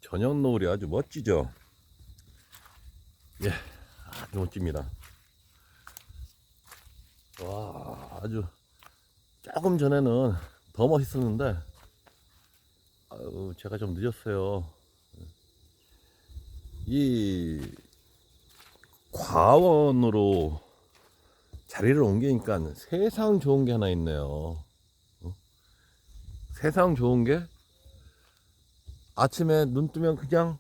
저녁 노을이 아주 멋지죠. 예, 아주 멋집니다. 와, 아주 조금 전에는 더 멋있었는데, 아유, 제가 좀 늦었어요. 이 과원으로 자리를 옮기니까 세상 좋은 게 하나 있네요. 세상 좋은 게 아침에 눈 뜨면 그냥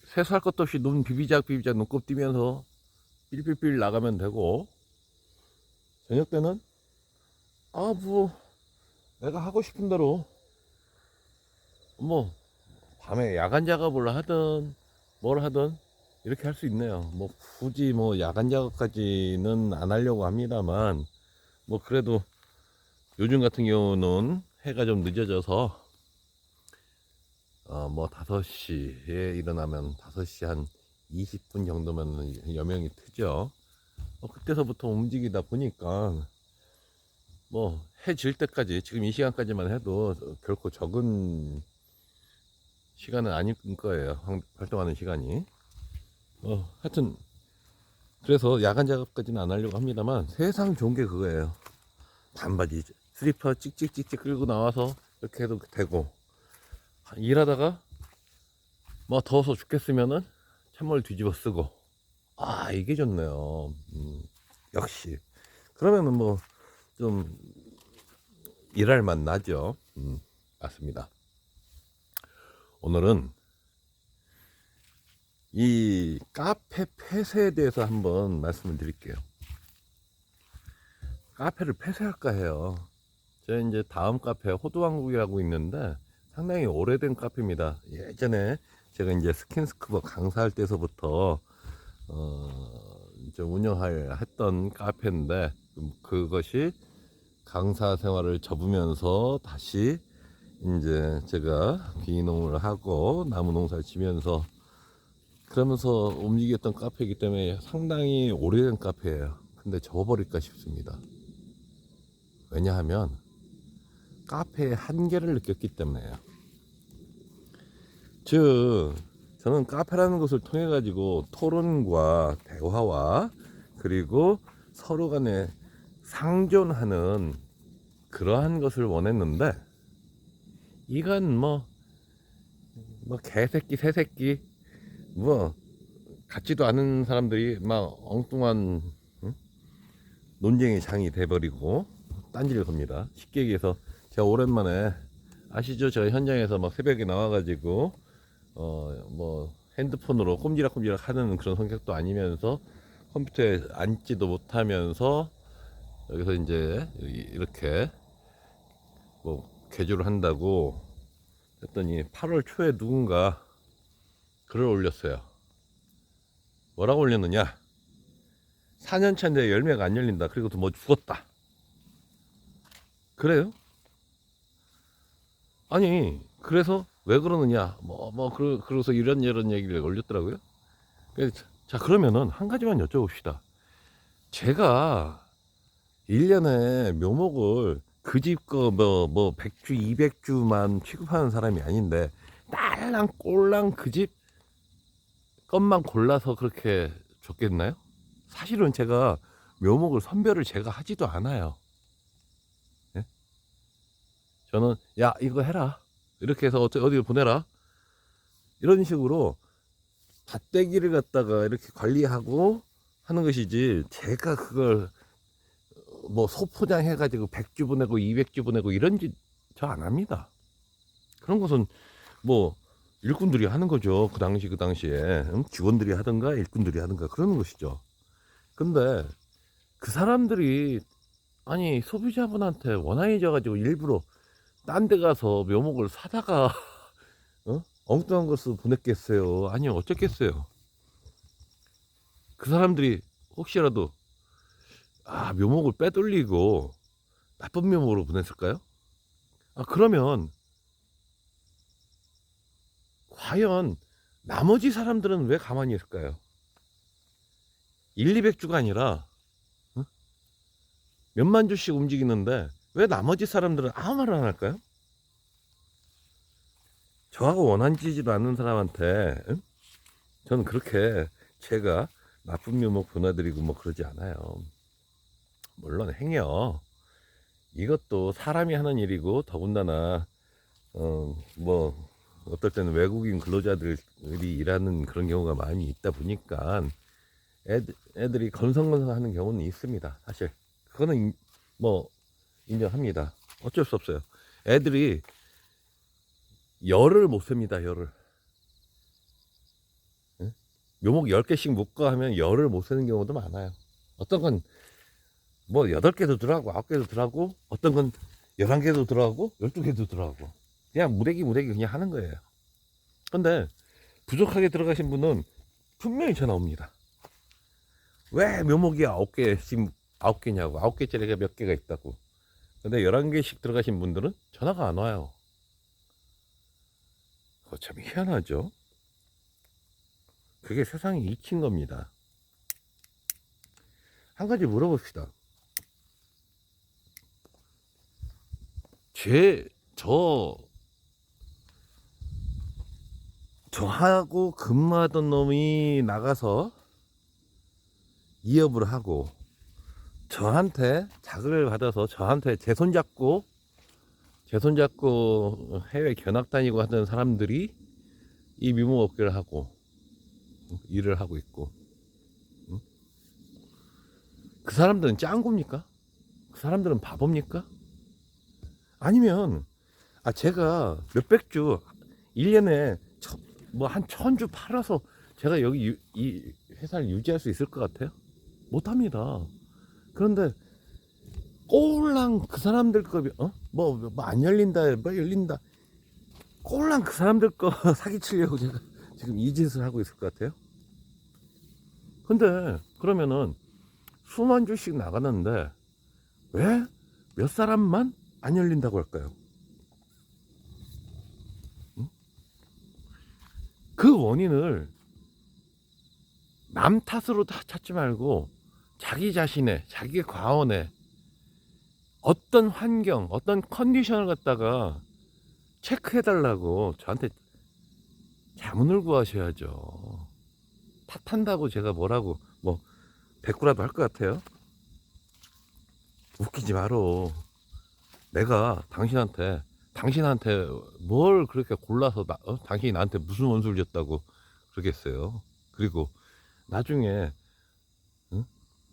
세수할 것도 없이 눈 비비작 눈곱 띄면서 삘삘삘 나가면 되고, 저녁 때는 뭐 내가 하고 싶은 대로 뭐 밤에 야간 작업을 하든 뭘 하든 이렇게 할 수 있네요. 뭐 굳이 뭐 야간 작업까지는 안 하려고 합니다만, 뭐 그래도 요즘 같은 경우는 해가 좀 늦어져서 뭐 5시에 일어나면 5시 한 20분 정도면 여명이 트죠. 그때서부터 움직이다 보니까 뭐 해 질 때까지, 지금 이 시간까지만 해도 결코 적은 시간은 아닐 거예요. 활동하는 시간이. 하여튼 그래서 야간 작업까지는 안 하려고 합니다만, 세상 좋은 게 그거예요. 반바지 슬리퍼 찍찍찍찍 끌고 나와서 이렇게 해도 되고, 일하다가 뭐 더워서 죽겠으면은 찬물 뒤집어 쓰고, 이게 좋네요. 역시 그러면은 뭐 좀 일할 맛 나죠. 맞습니다. 오늘은 이 카페 폐쇄에 대해서 한번 말씀을 드릴게요. 카페를 폐쇄할까 해요. 제가 이제 다음 카페 호두왕국이라고 있는데 상당히 오래된 카페입니다. 예전에 제가 이제 스킨스쿠버 강사할 때서부터 이제 했던 카페인데, 그것이 강사 생활을 접으면서 다시 이제 제가 비농을 하고 나무 농사를 지면서 그러면서 움직였던 카페이기 때문에 상당히 오래된 카페예요. 근데 접어버릴까 싶습니다. 왜냐하면 카페의 한계를 느꼈기 때문에요. 저는 카페라는 것을 통해 가지고 토론과 대화와 그리고 서로 간에 상존하는 그러한 것을 원했는데, 이건 뭐 개새끼 새새끼 뭐 같지도 않은 사람들이 막 엉뚱한 논쟁의 장이 돼버리고 딴지를 겁니다. 쉽게 얘기해서 제가 오랜만에, 아시죠? 제가 현장에서 막 새벽에 나와가지고 뭐 핸드폰으로 꼼지락꼼지락 하는 그런 성격도 아니면서 컴퓨터에 앉지도 못하면서 여기서 이제 이렇게 뭐 개조를 한다고 했더니 8월 초에 누군가 글을 올렸어요. 뭐라고 올렸느냐? 4년차인데 열매가 안 열린다. 그리고 또 뭐 죽었다. 그래요? 아니, 그래서 왜 그러느냐? 그래서 이런 얘기를 올렸더라고요. 자, 그러면은 한 가지만 여쭤봅시다. 제가 1년에 묘목을 그 집 거 뭐 100주, 200주만 취급하는 사람이 아닌데, 딸랑 꼴랑 그 집 것만 골라서 그렇게 줬겠나요? 사실은 제가 묘목을 선별을 제가 하지도 않아요. 예? 저는 야, 이거 해라, 이렇게 해서 어디 보내라, 이런 식으로 밭대기를 갖다가 이렇게 관리하고 하는 것이지, 제가 그걸 뭐 소포장 해가지고 100주 보내고 200주 보내고 이런 짓 저 안 합니다. 그런 것은 뭐 일꾼들이 하는 거죠. 그 당시에 직원들이 하든가 일꾼들이 하든가 그러는 것이죠. 근데 그 사람들이, 아니, 소비자분한테 원한이 져가지고 일부러 딴 데 가서 묘목을 사다가 엉뚱한 것을 보냈겠어요? 아니요, 어쩌겠어요? 그 사람들이 혹시라도 묘목을 빼돌리고 나쁜 묘목으로 보냈을까요? 그러면 과연 나머지 사람들은 왜 가만히 있을까요? 1, 200주가 아니라 몇만 주씩 움직이는데 왜 나머지 사람들은 아무 말을 안 할까요? 저하고 원한지지도 않는 사람한테 응? 저는 그렇게 제가 나쁜 묘목 보내드리고 뭐 그러지 않아요. 물론 행여 이것도 사람이 하는 일이고 더군다나 뭐 어떨 때는 외국인 근로자들이 일하는 그런 경우가 많이 있다 보니까 애들이 건성건성하는 경우는 있습니다. 사실 그거는 뭐 인정합니다. 어쩔 수 없어요. 애들이 열을 못 셉니다. 열을. 응? 묘목 10개씩 묶어 하면 열을 못 세는 경우도 많아요. 어떤 건 뭐 8개도 들어가고 9개도 들어가고 어떤 건 11개도 들어가고 12개도 들어가고 그냥 무래기 그냥 하는 거예요. 근데 부족하게 들어가신 분은 분명히 전화 옵니다. 왜 묘목이 9개씩 9개냐고 9개짜리가 몇 개가 있다고. 근데 11개씩 들어가신 분들은 전화가 안 와요. 그거 참 희한하죠. 그게 세상이 이친 겁니다. 한 가지 물어봅시다. 저하고 근무하던 놈이 나가서 이업을 하고 저한테 자극을 받아서 저한테 제 손잡고 해외 견학 다니고 하던 사람들이 이 묘목업계를 하고 일을 하고 있고 그 사람들은 짱구입니까? 그 사람들은 바보입니까? 아니면 제가 몇백 주 1년에 뭐 한 1000주 팔아서 제가 여기 이 회사를 유지할 수 있을 것 같아요? 못합니다. 그런데 꼴랑 그 사람들 거 뭐 안 열린다 뭐 열린다 꼴랑 그 사람들 거 사기치려고 제가 지금 이 짓을 하고 있을 것 같아요. 근데 그러면은 수만 주씩 나가는데 왜 몇 사람만 안 열린다고 할까요? 응? 그 원인을 남 탓으로 다 찾지 말고 자기 자신의 자기 과언에 어떤 환경 어떤 컨디션을 갖다가 체크해 달라고 저한테 자문을 구하셔야죠. 탓한다고 제가 뭐라고 뭐 대꾸라도 할 것 같아요? 웃기지 마로. 내가 당신한테 뭘 그렇게 골라서 당신이 나한테 무슨 원수를 줬다고 그러겠어요. 그리고 나중에 응?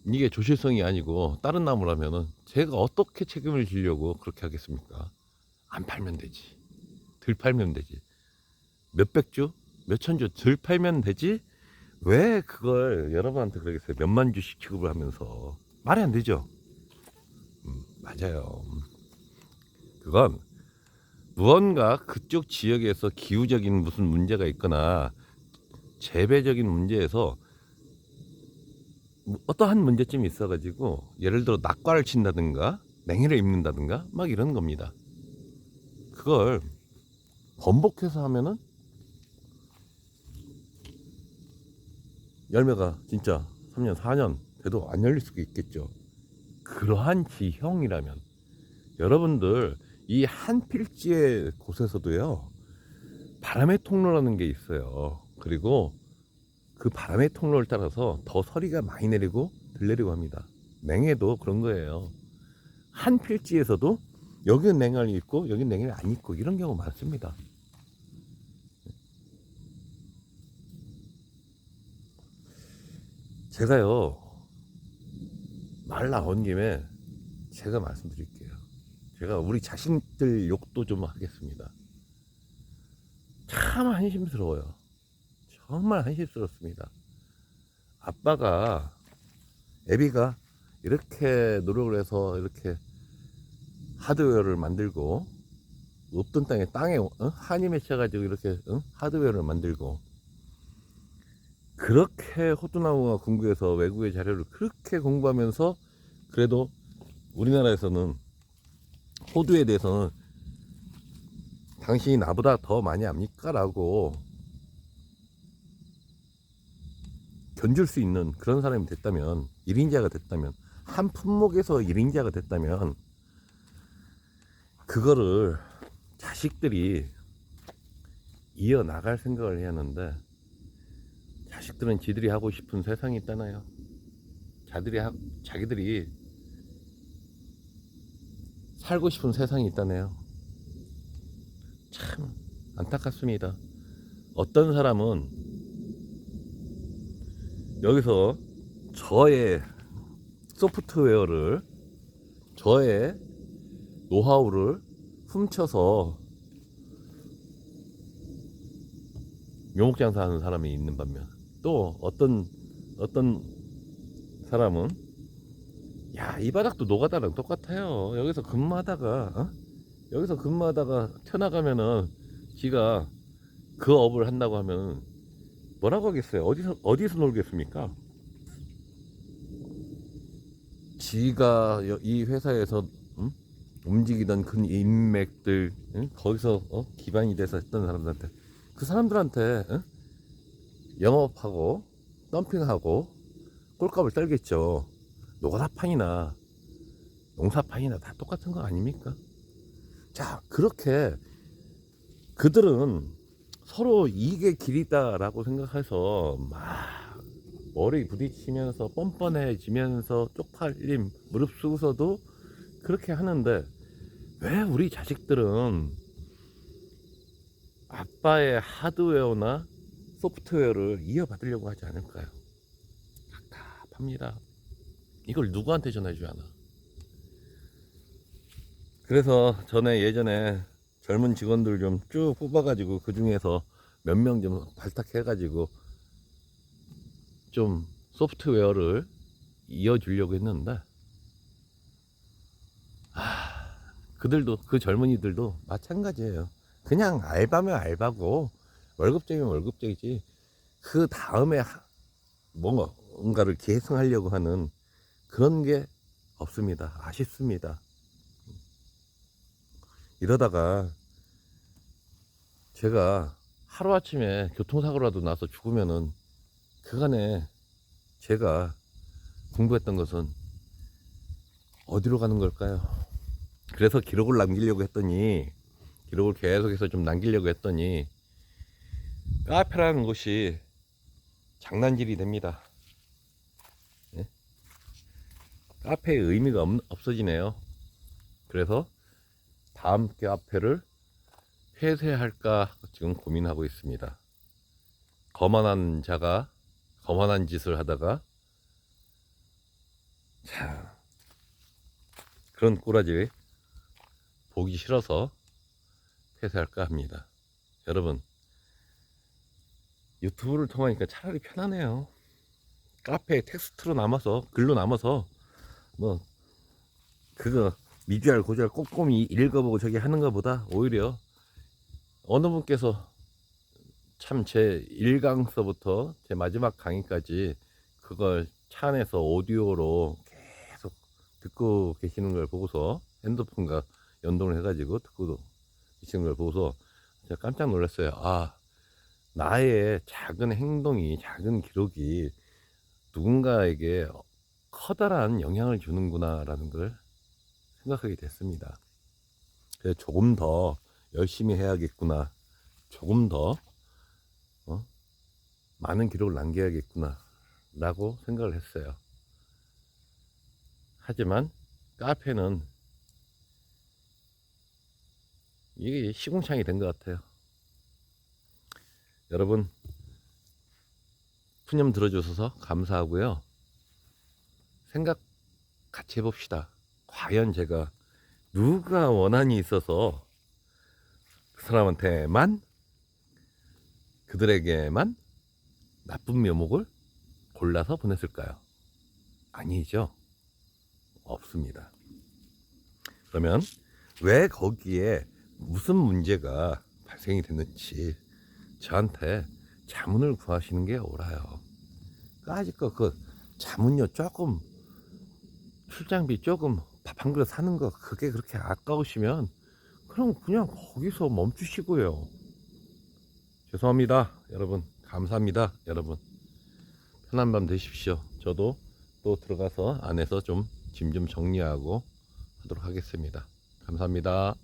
이게 조실성이 아니고 다른 나무라면은 제가 어떻게 책임을 지려고 그렇게 하겠습니까? 안 팔면 되지. 덜 팔면 되지. 몇백 주? 몇천 주 덜 팔면 되지? 왜 그걸 여러분한테 그러겠어요? 몇만 주씩 취급을 하면서. 말이 안 되죠? 맞아요. 그건 무언가 그쪽 지역에서 기후적인 무슨 문제가 있거나 재배적인 문제에서 어떠한 문제점이 있어가지고 예를 들어 낙과를 친다든가 냉해를 입는다든가 막 이런 겁니다. 그걸 번복해서 하면은 열매가 진짜 3년 4년 돼도 안 열릴 수가 있겠죠. 그러한 지형이라면 여러분들 이 한 필지의 곳에서도요 바람의 통로라는 게 있어요. 그리고 그 바람의 통로를 따라서 더 서리가 많이 내리고 덜 내리고 합니다. 냉해도 그런 거예요. 한 필지에서도 여기는 냉해를 입고 여기는 냉해를 안 입고 이런 경우 많습니다. 제가요 말 나온 김에 제가 말씀드릴게요. 제가 우리 자신들 욕도 좀 하겠습니다. 참 한심스러워요. 정말 한심스럽습니다. 아빠가 애비가 이렇게 노력을 해서 이렇게 하드웨어를 만들고 없던 땅에 한이 맺혀가지고 이렇게 하드웨어를 만들고 그렇게 호두나무가 궁구해서 외국의 자료를 그렇게 공부하면서 그래도 우리나라에서는 호두에 대해서는 당신이 나보다 더 많이 압니까? 라고 견줄 수 있는 그런 사람이 됐다면 1인자가 됐다면 한 품목에서 1인자가 됐다면 그거를 자식들이 이어나갈 생각을 해야 하는데, 자식들은 지들이 하고 싶은 세상이 있잖아요. 자기들이 살고 싶은 세상이 있다네요. 참 안타깝습니다. 어떤 사람은 여기서 저의 소프트웨어를, 저의 노하우를 훔쳐서 묘목장사하는 사람이 있는 반면, 또 어떤 사람은 야, 이 바닥도 노가다랑 똑같아요. 여기서 근무하다가 튀어나가면은 지가 그 업을 한다고 하면 뭐라고 하겠어요? 어디서 놀겠습니까? 지가 이 회사에서 움직이던 그 인맥들, 거기서 기반이 돼서 했던 사람들한테, 그 사람들한테 영업하고 덤핑하고 꼴값을 떨겠죠. 노가다판이나 농사판이나 다 똑같은 거 아닙니까? 자, 그렇게 그들은 서로 이익의 길이다라고 생각해서 막 머리 부딪히면서 뻔뻔해지면서 쪽팔림 무릅쓰고서도 그렇게 하는데, 왜 우리 자식들은 아빠의 하드웨어나 소프트웨어를 이어받으려고 하지 않을까요? 답답합니다. 이걸 누구한테 전해줘야 하나. 그래서 예전에 젊은 직원들 좀 쭉 뽑아가지고 그 중에서 몇 명 좀 발탁해가지고 좀 소프트웨어를 이어주려고 했는데, 그들도, 그 젊은이들도 마찬가지예요. 그냥 알바면 알바고 월급쟁이면 월급쟁이지, 그 다음에 뭔가를 계승하려고 하는 그런 게 없습니다. 아쉽습니다. 이러다가 제가 하루아침에 교통사고라도 나서 죽으면은 그간에 제가 공부했던 것은 어디로 가는 걸까요? 그래서 기록을 계속해서 좀 남기려고 했더니, 카페라는 곳이 장난질이 됩니다. 예? 카페의 의미가 없어지네요. 그래서 다음 카페를 폐쇄할까 지금 고민하고 있습니다. 거만한 자가 거만한 짓을 하다가, 자, 그런 꼬라지 보기 싫어서 폐쇄할까 합니다. 여러분, 유튜브를 통하니까 차라리 편하네요. 카페에 텍스트로 남아서, 글로 남아서 뭐 그거 미주알 고주알 꼼꼼히 읽어보고 저기 하는 것보다 오히려 어느 분께서 참 제 1강서부터 제 마지막 강의까지 그걸 차 안에서 오디오로 계속 듣고 계시는 걸 보고서, 핸드폰과 연동을 해가지고 듣고 계시는 걸 보고서 제가 깜짝 놀랐어요. 아, 나의 작은 행동이, 작은 기록이 누군가에게 커다란 영향을 주는구나 라는 걸 생각하게 됐습니다. 그래서 조금 더 열심히 해야겠구나, 조금 더 많은 기록을 남겨야겠구나 라고 생각을 했어요. 하지만 카페는 이게 시궁창이 된 것 같아요. 여러분, 푸념 들어주셔서 감사하고요. 생각 같이 해봅시다. 과연 제가 누가 원한이 있어서 그 사람한테만, 그들에게만 나쁜 묘목을 골라서 보냈을까요? 아니죠. 없습니다. 그러면 왜 거기에 무슨 문제가 발생이 됐는지 저한테 자문을 구하시는 게 옳아요. 까짓거 그 자문료 조금, 출장비 조금, 밥 한 그릇 사는 거 그게 그렇게 아까우시면 그럼 그냥 거기서 멈추시고요. 죄송합니다 여러분. 감사합니다 여러분. 편한 밤 되십시오. 저도 또 들어가서 안에서 좀 짐 좀 정리하고 하도록 하겠습니다. 감사합니다.